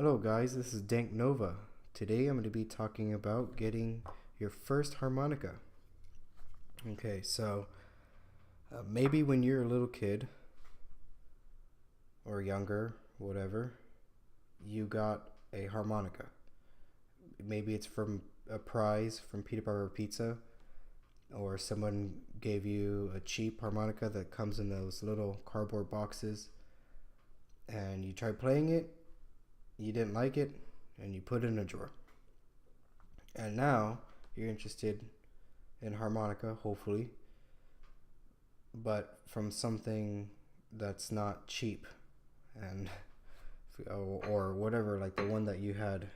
Hello guys, this is Dank Nova. Today I'm going to be talking about getting your first harmonica. Okay, so maybe when you're a little kid or younger, whatever, you got a harmonica. Maybe it's from a prize from Peanut Butter Pizza, or someone gave you a cheap harmonica that comes in those little cardboard boxes, and you tried playing it, you didn't like it, and you put it in a drawer. And now you're interested in harmonica, hopefully, but from something that's not cheap, and or whatever, like the one that you had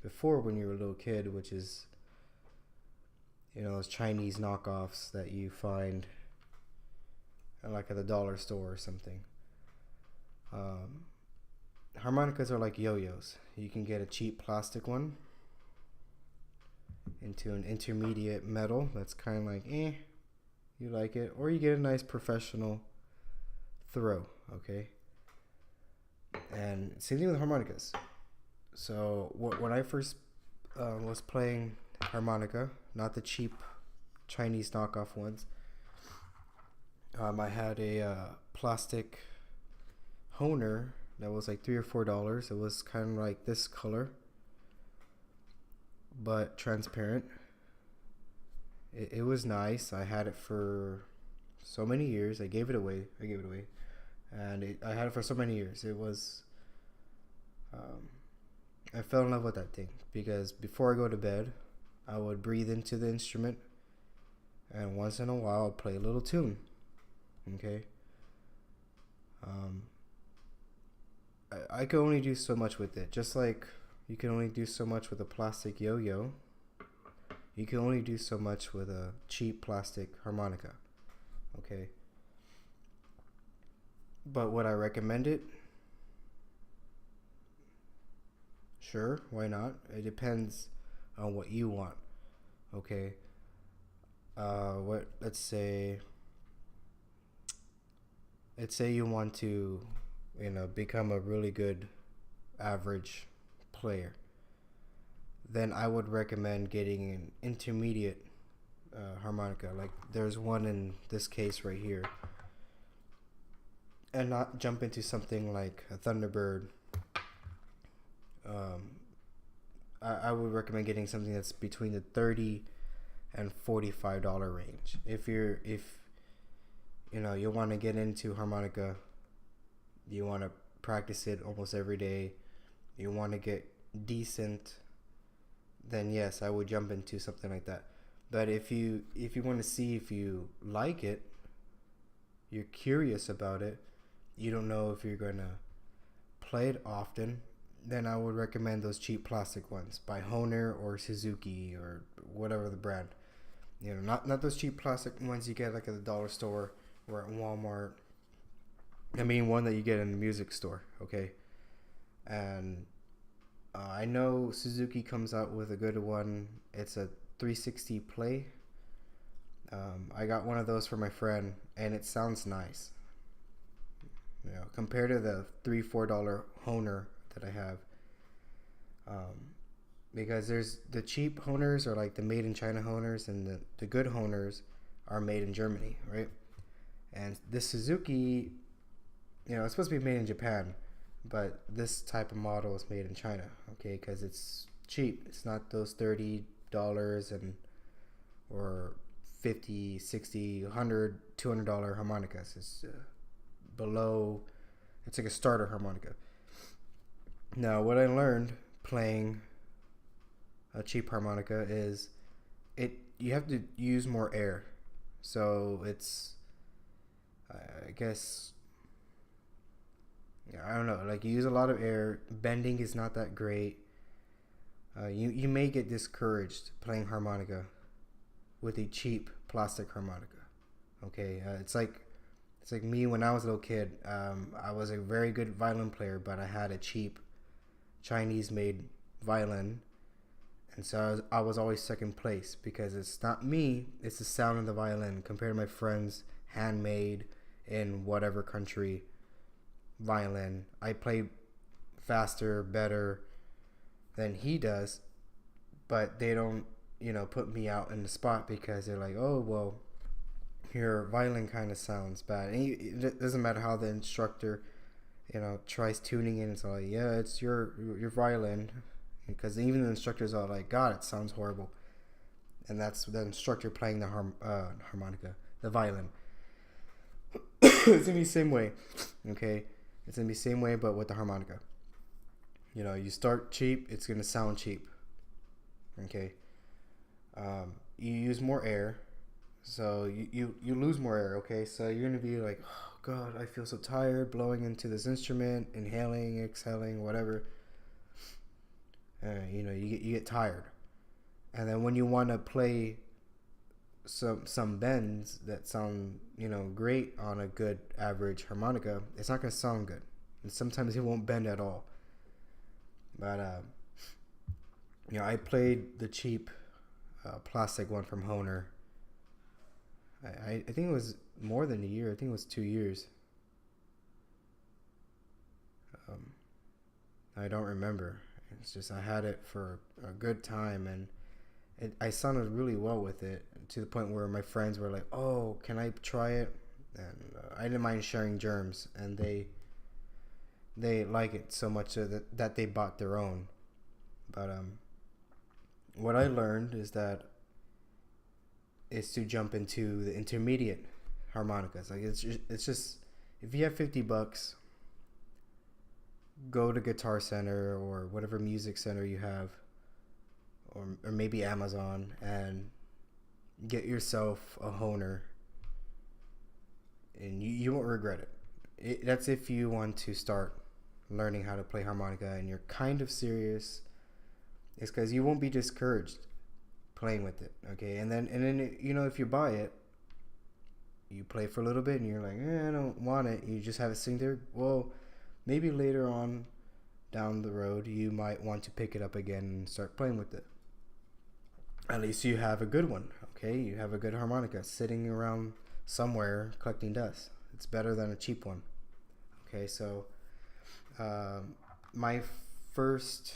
before when you were a little kid, which is, those Chinese knockoffs that you find like at the dollar store or something. Harmonicas are like yo-yos. You can get a cheap plastic one into an intermediate metal that's kind of like you like it, or you get a nice professional throw. Okay, and same thing with harmonicas. So when I first was playing harmonica, not the cheap Chinese knockoff ones, I had a plastic Honer that was like $3 or $4. It was kind of like this color, but transparent. It was nice. I had it for so many years. I gave it away, and I had it for so many years. It was, I fell in love with that thing because before I go to bed, I would breathe into the instrument, and once in a while, I'd play a little tune. Okay. I could only do so much with it. Just like you can only do so much with a plastic yo-yo, you can only do so much with a cheap plastic harmonica. Okay. But would I recommend it? Sure, why not? It depends on what you want. Okay. Let's say you want to become a really good average player, then I would recommend getting an intermediate harmonica. Like there's one in this case right here, and not jump into something like a Thunderbird. I would recommend getting something that's between the $30 and $45 range. If you want to get into harmonica, you want to practice it almost every day, you want to get decent, then yes, I would jump into something like that. But if you want to see if you like it, you're curious about it, you don't know if you're going to play it often, then I would recommend those cheap plastic ones by Honer or Suzuki or whatever the brand. Not those cheap plastic ones you get like at the dollar store or at Walmart. I mean, one that you get in the music store, okay? And I know Suzuki comes out with a good one. It's a 360 play. I got one of those for my friend, and it sounds nice. Compared to the $3-4 Honer that I have. Because there's the cheap Honers are like the made in China Honers, and the good Honers are made in Germany, right? And this Suzuki, it's supposed to be made in Japan, but this type of model is made in China, okay? Because it's cheap. It's not those $30 or $50, $60, $100, $200 harmonicas. It's below. It's like a starter harmonica. Now, what I learned playing a cheap harmonica is you have to use more air. So it's, I guess, I don't know, like you use a lot of air. Bending is not that great. You may get discouraged playing harmonica with a cheap plastic harmonica. Okay, it's like me when I was a little kid. I was a very good violin player, but I had a cheap Chinese-made violin, and so I was always second place because it's not me, it's the sound of the violin compared to my friends' handmade in whatever country violin. I play faster, better, than he does, but they don't, put me out in the spot because they're like, oh, well, your violin kind of sounds bad. And it doesn't matter how the instructor, tries tuning in. It's like, yeah, it's your violin, because even the instructors are like, God, it sounds horrible. And that's the instructor playing the harmonica, the violin. It's gonna be the same way, okay? It's gonna be the same way, but with the harmonica. You start cheap, it's gonna sound cheap, okay? You use more air, so you lose more air, okay? So you're gonna be like, oh God, I feel so tired blowing into this instrument, inhaling, exhaling, whatever. You get tired, and then when you want to play some bends that sound great on a good average harmonica, it's not gonna sound good, and sometimes it won't bend at all. But I played the cheap plastic one from Honer. I think it was more than a year. I think it was 2 years. I don't remember. It's just I had it for a good time, and I sounded really well with it, to the point where my friends were like, "Oh, can I try it?" And I didn't mind sharing germs, and they like it so much so that they bought their own. But what I learned is to jump into the intermediate harmonicas. Like it's just if you have $50, go to Guitar Center or whatever music center you have, or maybe Amazon, and get yourself a Honer, and you won't regret it. That's if you want to start learning how to play harmonica and you're kind of serious. It's because you won't be discouraged playing with it, okay? And then if you buy it, you play for a little bit and you're like, I don't want it. You just have it sitting there. Well, maybe later on down the road you might want to pick it up again and start playing with it. At least you have a good one, okay? You have a good harmonica sitting around somewhere collecting dust. It's better than a cheap one, okay? So my first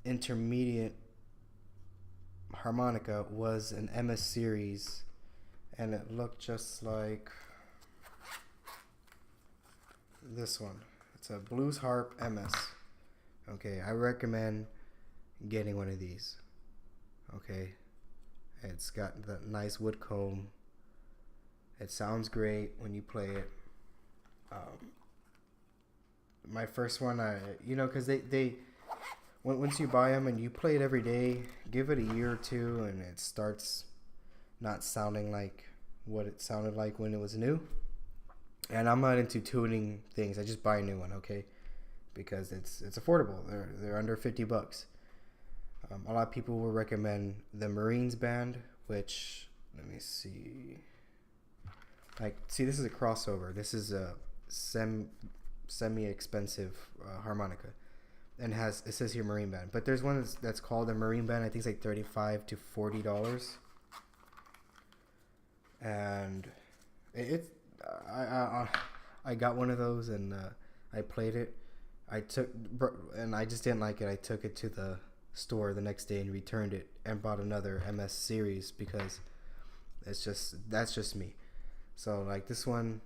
intermediate harmonica was an MS series, and it looked just like this one. It's a Blues Harp MS. Okay, I recommend getting one of these. Okay, it's got the nice wood comb. It sounds great when you play it. My first one, because they once you buy them and you play it every day, give it a year or two, and it starts not sounding like what it sounded like when it was new. And I'm not into tuning things. I just buy a new one, okay? Because it's affordable. They're under $50. A lot of people will recommend the Marines band, which, let me see. This is a crossover. This is a semi-expensive harmonica, and it says here Marine band. But there's one that's called a Marine band. I think it's like $35 to $40, and I got one of those, and I played it. And I just didn't like it. I took it to the store the next day and returned it and bought another MS series because that's just me. So like this one,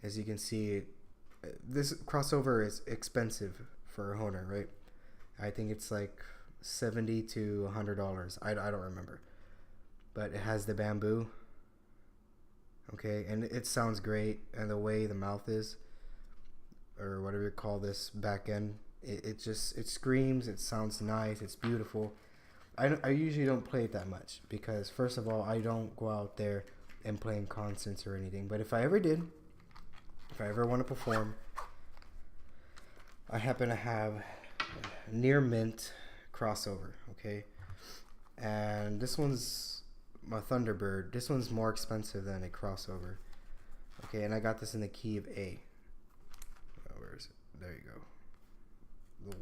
as you can see, this crossover is expensive for a Honer, right? I think it's like $70 to $100. I don't remember, but it has the bamboo. Okay, and it sounds great, and the way the mouth is, or whatever you call this back end, it screams. It sounds nice. It's beautiful. I usually don't play it that much because, first of all, I don't go out there and play in concerts or anything. But if I ever want to perform, I happen to have a near mint crossover, okay? And this one's my Thunderbird. This one's more expensive than a crossover, okay? And I got this in the key of A. Oh, where is it? There you go.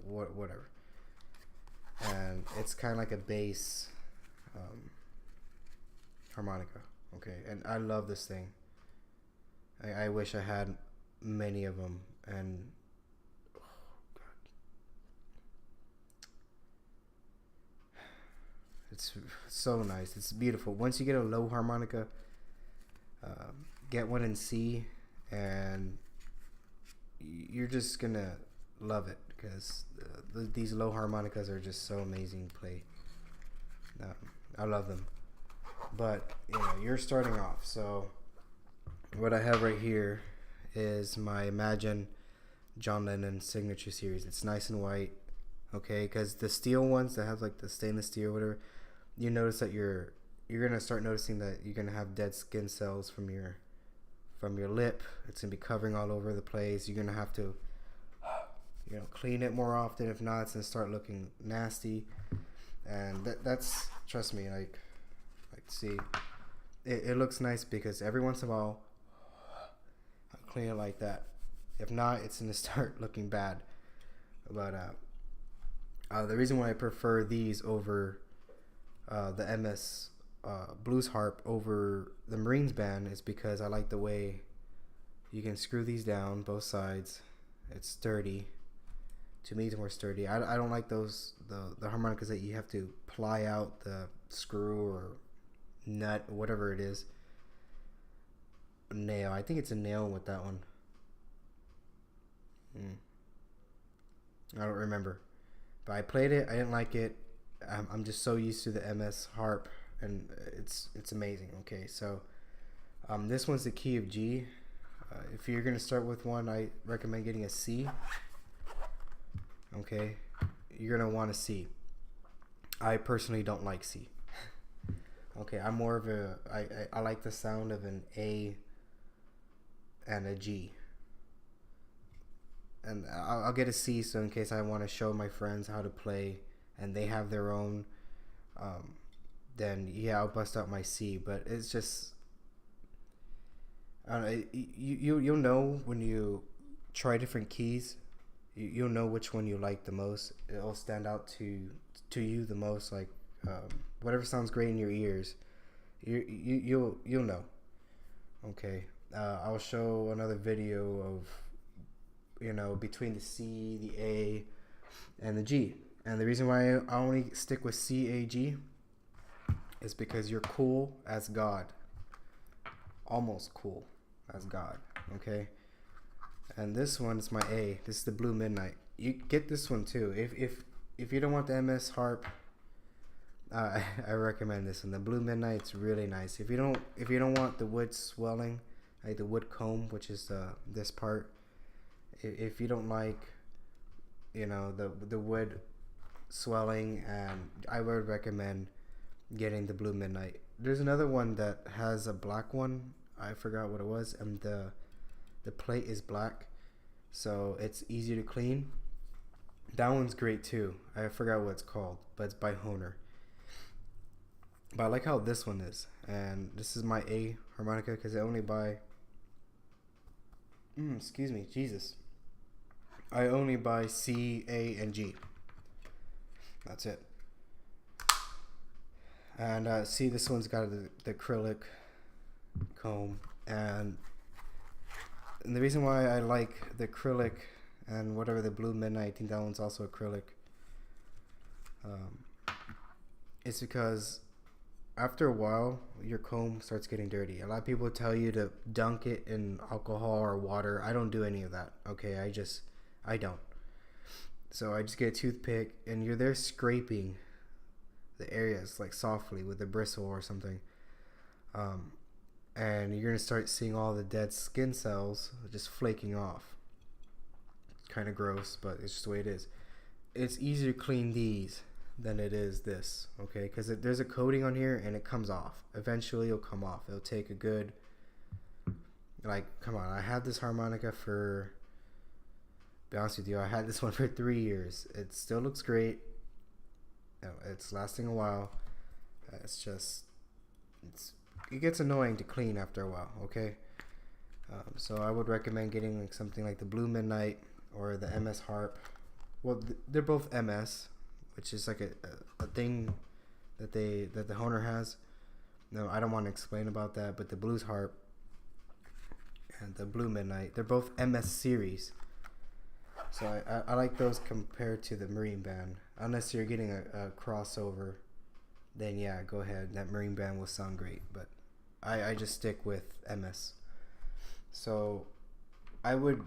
Whatever. And it's kind of like a bass harmonica, okay? And I love this thing. I wish I had many of them, and oh God, It's so nice. It's beautiful. Once you get a low harmonica, get one in C, and you're just gonna love it, because these low harmonicas are just so amazing to play. I love them. But you're starting off, so what I have right here is my Imagine John Lennon signature series. It's nice and white, okay, because the steel ones that have like the stainless steel or whatever, you notice that you're gonna start noticing that you're gonna have dead skin cells from your lip. It's gonna be covering all over the place. You're gonna have to clean it more often. If not, it's gonna start looking nasty. And that's, trust me, like see, it looks nice because every once in a while I'll clean it like that. If not, it's gonna start looking bad. But the reason why I prefer these over the MS blues harp over the Marines band is because I like the way you can screw these down both sides. It's sturdy. To me, it's more sturdy. I don't like those the harmonicas that you have to ply out the screw or nut or whatever it is. Nail. I think it's a nail with that one. I don't remember, but I played it. I didn't like it. I'm just so used to the MS harp, and it's amazing. Okay, so this one's the key of G. If you're gonna start with one, I recommend getting a C. Okay, you're gonna want a C. I personally don't like C. Okay, I'm more of I like the sound of an A and a G. And I'll get a C, so in case I want to show my friends how to play and they have their own, then yeah, I'll bust out my C. But it's just, I don't know, you'll know when you try different keys. You'll know which one you like the most. It'll stand out to you the most. Like whatever sounds great in your ears, you'll know. Okay, I'll show another video of between the C, the A, and the G. And the reason why I only stick with C, A, G is because you're cool as God. Almost cool as God. Okay. And this one is my A. This is the Blue Midnight. You get this one too. If you don't want the MS harp, I recommend this one. The Blue Midnight's really nice. If you don't want the wood swelling, like the wood comb, which is this part. If you don't like, the wood swelling, and I would recommend getting the Blue Midnight. There's another one that has a black one. I forgot what it was, and the plate is black, so it's easy to clean. That one's great too. I forgot what it's called, but it's by Honer. But I like how this one is, and this is my A harmonica because I only buy. Excuse me, Jesus. I only buy C, A, and G. That's it. And see, this one's got the acrylic comb, and the reason why I like the acrylic and whatever the Blue Midnight, I think that one's also acrylic. It's because after a while, your comb starts getting dirty. A lot of people tell you to dunk it in alcohol or water. I don't do any of that. Okay, I don't. So I just get a toothpick, and you're there scraping the areas like softly with a bristle or something. And you're gonna start seeing all the dead skin cells just flaking off. It's kind of gross, but it's just the way it is. It's easier to clean these than it is this, okay? Because there's a coating on here, and it comes off. Eventually, it'll come off. It'll take a good, come on. I had this harmonica for, to be honest with you, I had this one for 3 years. It still looks great. It's lasting a while. It gets annoying to clean after a while, okay? So I would recommend getting something like the Blue Midnight or the MS harp. Well, they're both MS, which is like a thing that the Honer has. No, I don't want to explain about that, but the blues harp and the Blue Midnight, they're both MS series. So I like those compared to the Marine band, unless you're getting a crossover then yeah, go ahead. That marine band will sound great. But I just stick with MS. So I would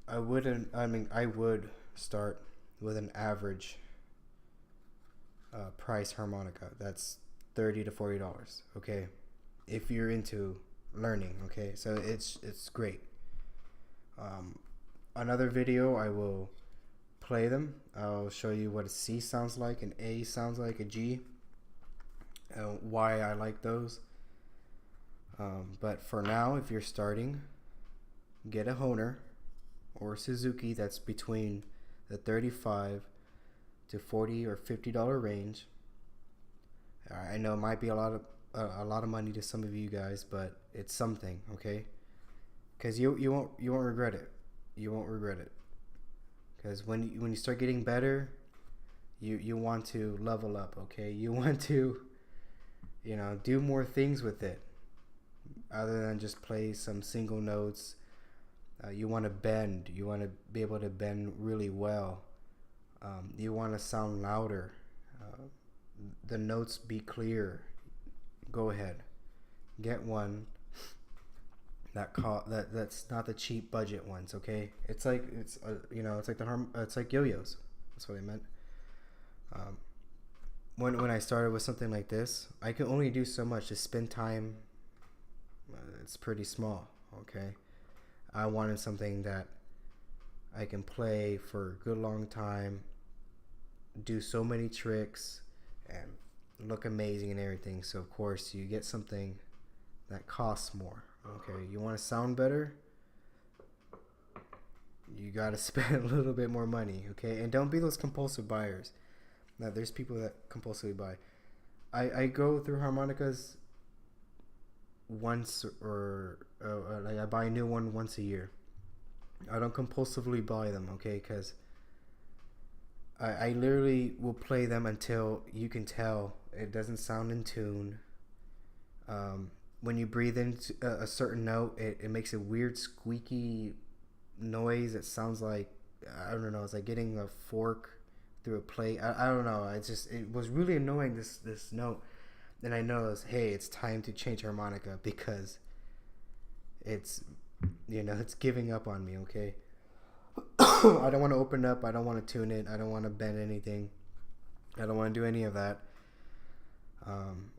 I would start with an average price harmonica. That's $30 to $40. Okay, if you're into learning. Okay, so it's great. Another video I will play them. I'll show you what a C sounds like, an A sounds like, a G, why I like those. But for now, if you're starting, get a Honer or Suzuki that's between the $35 to $40 or $50 range. I know it might be a lot of money to some of you guys, but it's something, okay? Because you won't regret it. You won't regret it. Because when you start getting better, you want to level up, okay? You want to, do more things with it, other than just play some single notes. You want to bend. You want to be able to bend really well. You want to sound louder. The notes be clear. Go ahead, get one that's not the cheap budget ones. Okay, it's like it's like yo-yos. That's what I meant. When I started with something like this, I could only do so much. The spin time, it's pretty small. Okay, I wanted something that I can play for a good long time, do so many tricks, and look amazing and everything. So of course you get something that costs more. Okay, you want to sound better, you got to spend a little bit more money. Okay, and don't be those compulsive buyers. Now there's people that compulsively buy. I go through harmonicas once, or like I buy a new one once a year. I don't compulsively buy them, okay? Because I literally will play them until you can tell it doesn't sound in tune. When you breathe in a certain note, it makes a weird squeaky noise. It sounds like, I don't know, it's like getting a fork through a plate. I don't know. It was really annoying, this note. Then I noticed, hey, it's time to change harmonica because it's giving up on me, okay? I don't want to open up. I don't want to tune it. I don't want to bend anything. I don't want to do any of that.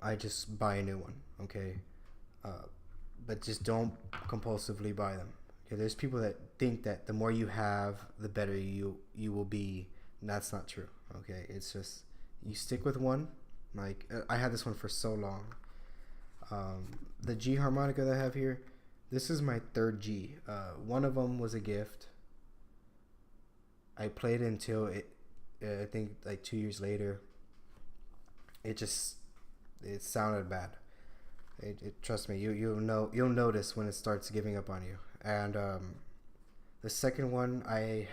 I just buy a new one, okay? But just don't compulsively buy them. Okay, there's people that think that the more you have, the better you will be. And that's not true, okay? It's just, you stick with one. Like, I had this one for so long. The G harmonica that I have here, this is my third G. One of them was a gift. I played it until I think like 2 years later, it sounded bad. Trust me, you'll notice when it starts giving up on you. And the second one, I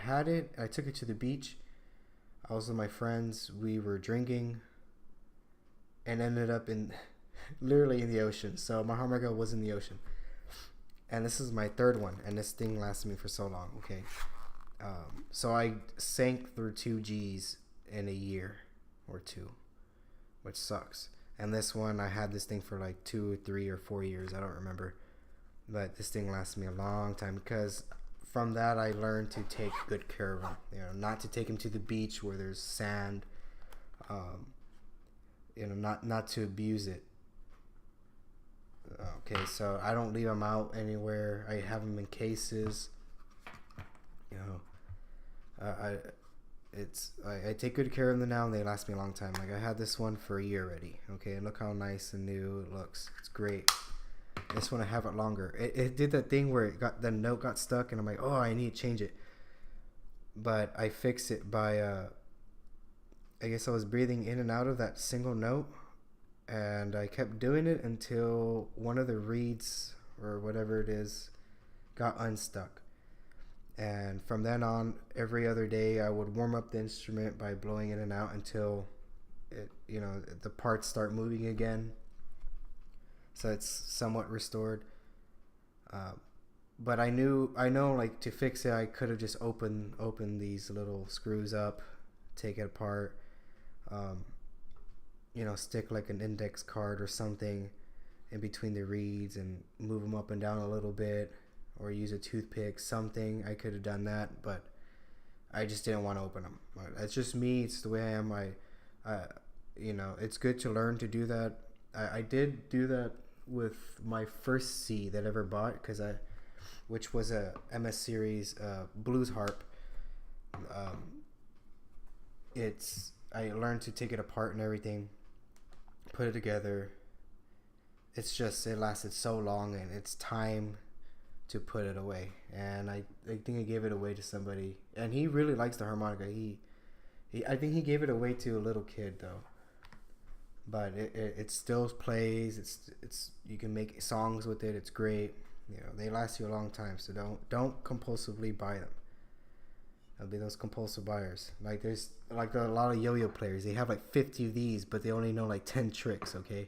took it to the beach. I was with my friends. We were drinking and ended up literally in the ocean. So my harmonica was in the ocean. And this is my third one, and this thing lasted me for so long. Okay, so I sank through 2 Gs in a year or two, which sucks. And this one, I had this thing for like 2 or 3 or 4 years. I don't remember, but this thing lasted me a long time because from that I learned to take good care of him. Not to take him to the beach where there's sand. Not to abuse it. Okay, so I don't leave them out anywhere. I have them in cases. I take good care of them now, and they last me a long time. Like, I had this one for a year already. Okay, and look how nice and new it looks. It's great. This one I have it longer. It did that thing where the note got stuck, and I'm like, oh, I need to change it. But I fixed it by I guess I was breathing in and out of that single note, and I kept doing it until one of the reeds or whatever it is got unstuck. And from then on, every other day I would warm up the instrument by blowing in and out until the parts start moving again, so it's somewhat restored. But I know, like, to fix it, I could have just opened these little screws up, take it apart. stick like an index card or something in between the reeds and move them up and down a little bit, or use a toothpick, something. I could have done that, but I just didn't want to open them. It's just me. It's the way I am. It's good to learn to do that. I did do that with my first C that I ever bought, which was a MS Series blues harp. I learned to take it apart and everything, put it together. It lasted so long, and it's time to put it away. And I think I gave it away to somebody, and he really likes the harmonica. I think he gave it away to a little kid though. But it still plays. It's you can make songs with it. It's great. They last you a long time. So don't compulsively buy them. There'll be those compulsive buyers. Like there's like a lot of yo-yo players. They have like 50 of these, but they only know like 10 tricks. Okay.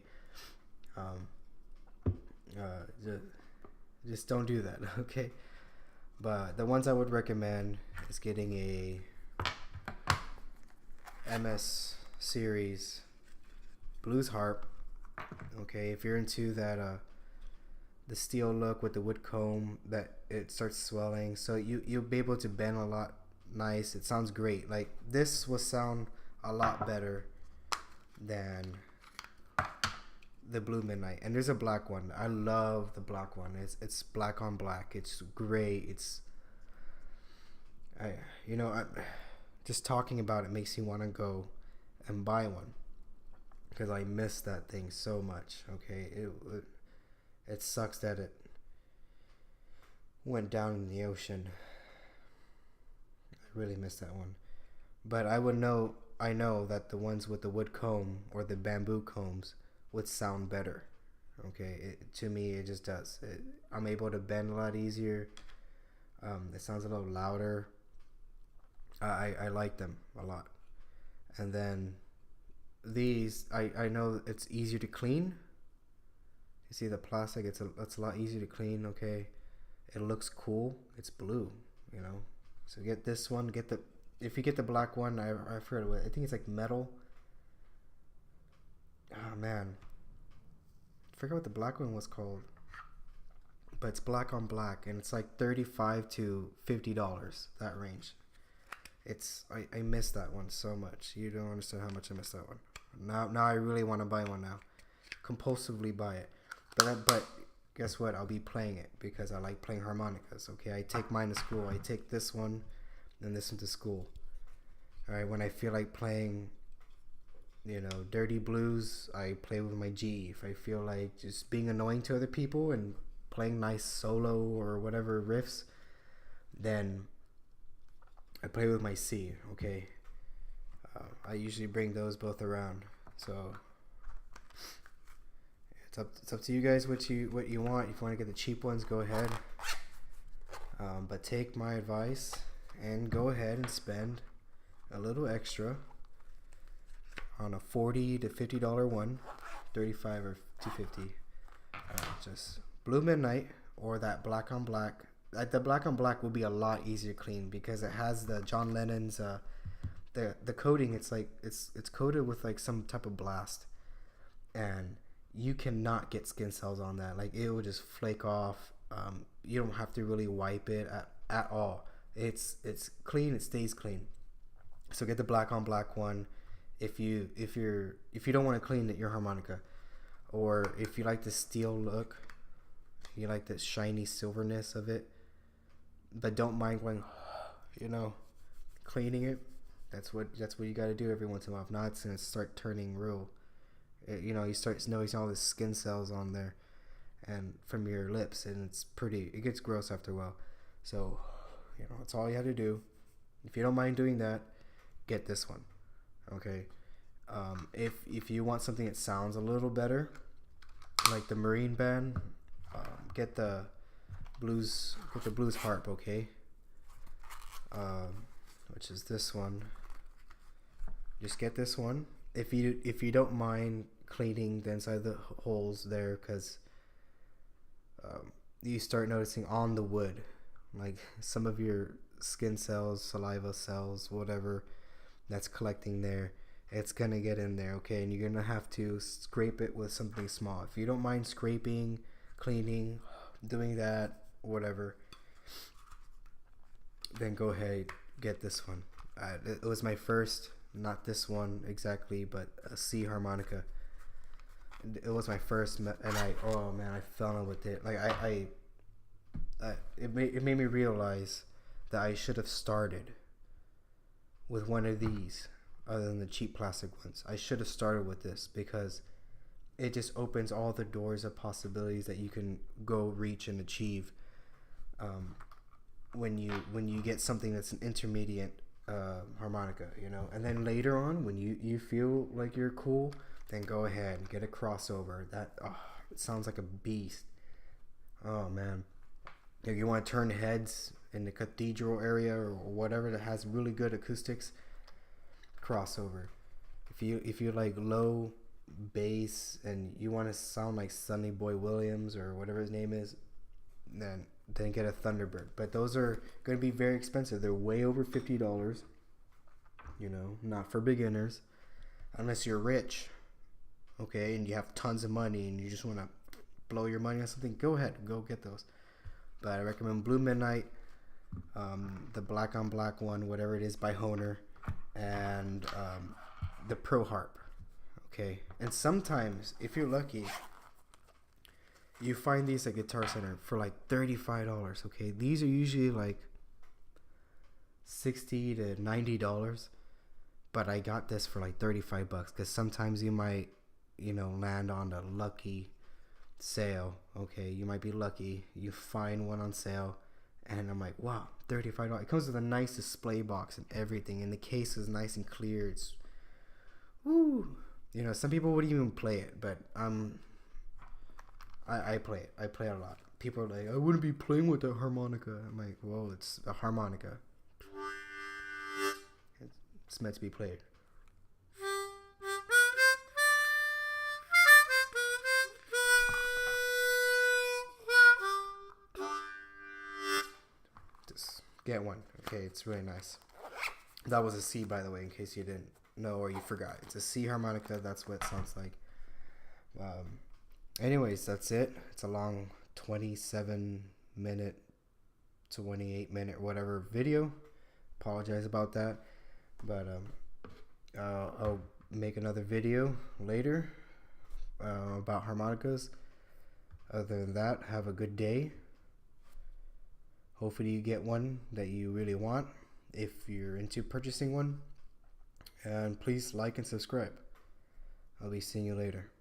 Just don't do that. Okay. But the ones I would recommend is getting a MS Series blues harp. Okay, if you're into that the steel look with the wood comb, that it starts swelling, so you'll be able to bend a lot nice. It sounds great. Like this will sound a lot better than the Blue Midnight. And there's a black one. I love the black one. It's black on black. It's great. Just talking about it makes me want to go and buy one, because I miss that thing so much. Okay, it sucks that it went down in the ocean. I really miss that one. But I know that the ones with the wood comb or the bamboo combs would sound better. Okay, to me it just does. I'm able to bend a lot easier. It sounds a little louder. I like them a lot. And then these, I know it's easier to clean. You see the plastic, it's a lot easier to clean. Okay, it looks cool. It's blue, so get this one. If you get the black one, I forget what, I think it's like metal. Oh man, I forget what the black one was called, but it's black on black, and it's like $35 to $50, that range. I miss that one so much. You don't understand how much I miss that one. Now I really want to buy one now. Compulsively buy it. But guess what? I'll be playing it because I like playing harmonicas. Okay, I take mine to school. I take this one and this one to school. All right, when I feel like playing, dirty blues, I play with my G. If I feel like just being annoying to other people and playing nice solo or whatever riffs, then I play with my C. Okay, I usually bring those both around. So it's up to you guys what you want. If you want to get the cheap ones, go ahead. But take my advice and go ahead and spend a little extra on a $40 to $50 one, $35 or $250. Just Blue Midnight or that black on black. The black on black will be a lot easier to clean because it has the John Lennon's the coating. It's like it's coated with like some type of blast, and you cannot get skin cells on that. Like it will just flake off. You don't have to really wipe it at all. It's clean. It stays clean. So get the black on black one if you don't want to clean your harmonica, or if you like the steel look, you like the shiny silverness of it, but don't mind going, cleaning it. That's what you got to do every once in a while. If not, it's gonna start turning real. You start noticing all the skin cells on there, and from your lips, and it gets gross after a while. So, it's all you have to do. If you don't mind doing that, get this one. Okay. If you want something that sounds a little better, like the Marine Band, get the blues harp. Okay. Which is this one. Just get this one. If you don't mind cleaning the inside of the holes there, because you start noticing on the wood, like some of your skin cells, saliva cells, whatever that's collecting there, It's gonna get in there, okay? And you're gonna have to scrape it with something small. If you don't mind scraping, cleaning, doing that, whatever, then go ahead, get this one. It was my first, not this one exactly, but a C harmonica. It was my first, and oh man, I fell in love with it. Like it made me realize that I should have started with one of these other than the cheap plastic ones. I should have started with this because it just opens all the doors of possibilities that you can go reach and achieve when you get something that's an intermediate harmonica, you know. And then later on, when you feel like you're cool, then go ahead and get a crossover. That it sounds like a beast. Oh man, if you want to turn heads in the cathedral area or whatever that has really good acoustics, crossover. If you like low bass and you want to sound like Sonny Boy Williams or whatever his name is, then get a Thunderbird. But those are going to be very expensive. They're way over $50. You know, not for beginners, unless you're rich, okay, and you have tons of money and you just want to blow your money on something. Go ahead, go get those. But I recommend Blue Midnight, the black on black one, whatever it is, by Hohner, and the Pro Harp. Okay, and sometimes if you're lucky, you find these at Guitar Center for like $35. Okay, these are usually like $60 to $90, but I got this for like $35 because sometimes you might, you know, land on a lucky sale. Okay, you might be lucky, you find one on sale, and I'm like, wow, $35. It comes with a nice display box and everything, and the case is nice and clear. It's woo. You know, some people wouldn't even play it, but I play it. I play it a lot. People are like, I wouldn't be playing with a harmonica. I'm like, well, it's a harmonica. It's meant to be played. Just get one. Okay, it's really nice. That was a C, by the way, in case you didn't know or you forgot. It's a C harmonica. That's what it sounds like. Anyways, that's it. It's a long 27-minute, 28-minute, whatever video. Apologize about that. But I'll make another video later about harmonicas. Other than that, have a good day. Hopefully you get one that you really want if you're into purchasing one. And please like and subscribe. I'll be seeing you later.